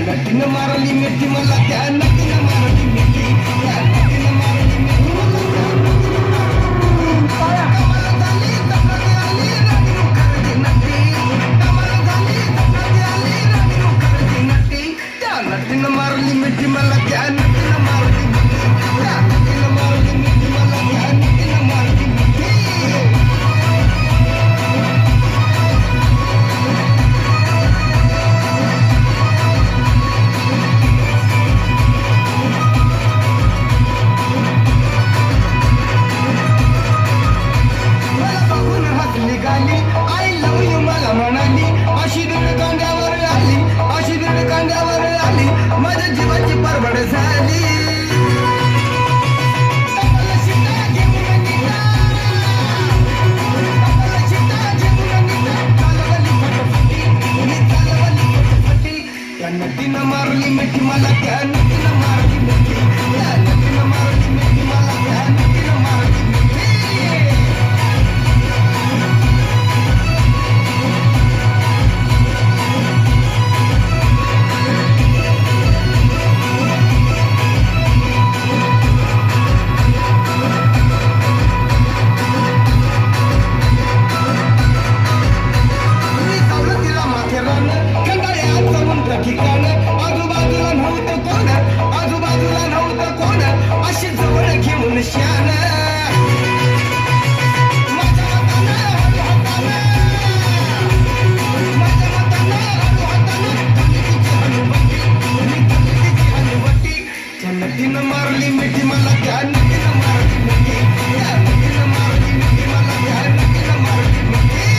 नटीनं मारली मिठी मला त्या नटीनं मारली मिठी त्या नटीनं मारली मिठी मला कमाल झाली तपत आली राणी मुखर्जी नटी कमाल झाली तपत आली राणी मुखर्जी नटी त्या नटीनं मारली मिठी मला त्या नटीनं मारली मिठी त्या नटीनं मारली मिठी मला त्या नटीनं मारली मिठी I love you मला म्हणाली अशी दीड कांद्यावर आली अशी दीड कांद्यावर आली माझ्या जीवाची परवड झाली त्या नटीनं मारली मिठी मला त्या नटीनं मारली मिठी त्या नटीनं मारली मिठी मला त्या नटीनं मारली मिठी ठिकाण आजूबाजूला नव्हतं कोण आजूबाजूला नव्हतं कोण अशी जवळ घेऊन शान माझ्या मतानं हनुवटी त्या नटीनं मारली मिठी मला त्या नटीनं मारली मिठी त्या नटीनं मारली मिठी मला त्या नटीनं मारली मिठी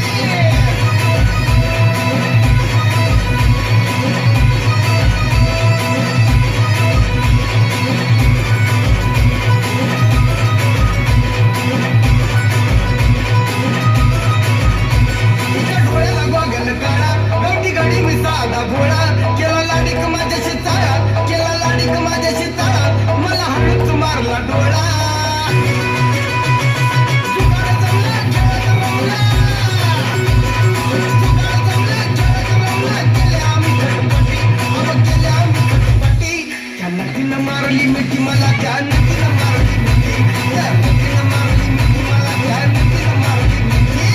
मारली मिठी मला त्या नटीनं मारली मिठी त्या नटीनं मारली मिठी मला त्या नटीनं मारली मिठी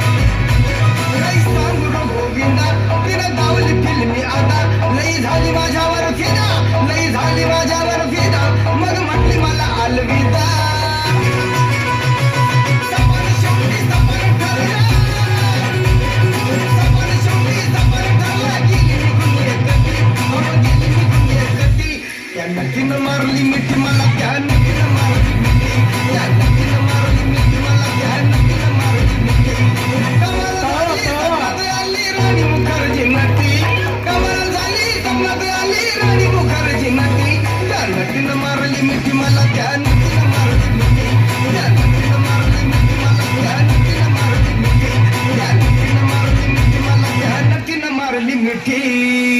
काही सांगू नको गोविंदा तिनं गावली फिल्मी आता लई झाली माझ्यावर फिदा लई झाली माझ्यावर फिदा मग म्हटली मला अलविदा सपन शेवटी सपन ठरलं सपन शेवटी सपन ठरलं गेली निघून एकटी गेली निघून एकटी त्या नटीनं मारली मिठी मला त्या नटीनं मारली मिठी त्या नटीनं मारली मिठी मला त्या नटीनं मारली मिठी कमाल झाली सपनात आली राणी मुखर्जी नटी कमाल झाली सपनात आली राणी मुखर्जी नटी त्या नटीनं मारली मिठी मला त्या नटीनं मारली मिठी त्या नटीनं मारली मिठी मला त्या नटीनं मारली मिठी त्या नटीनं मारली मिठी मला त्या नटीनं मारली मिठी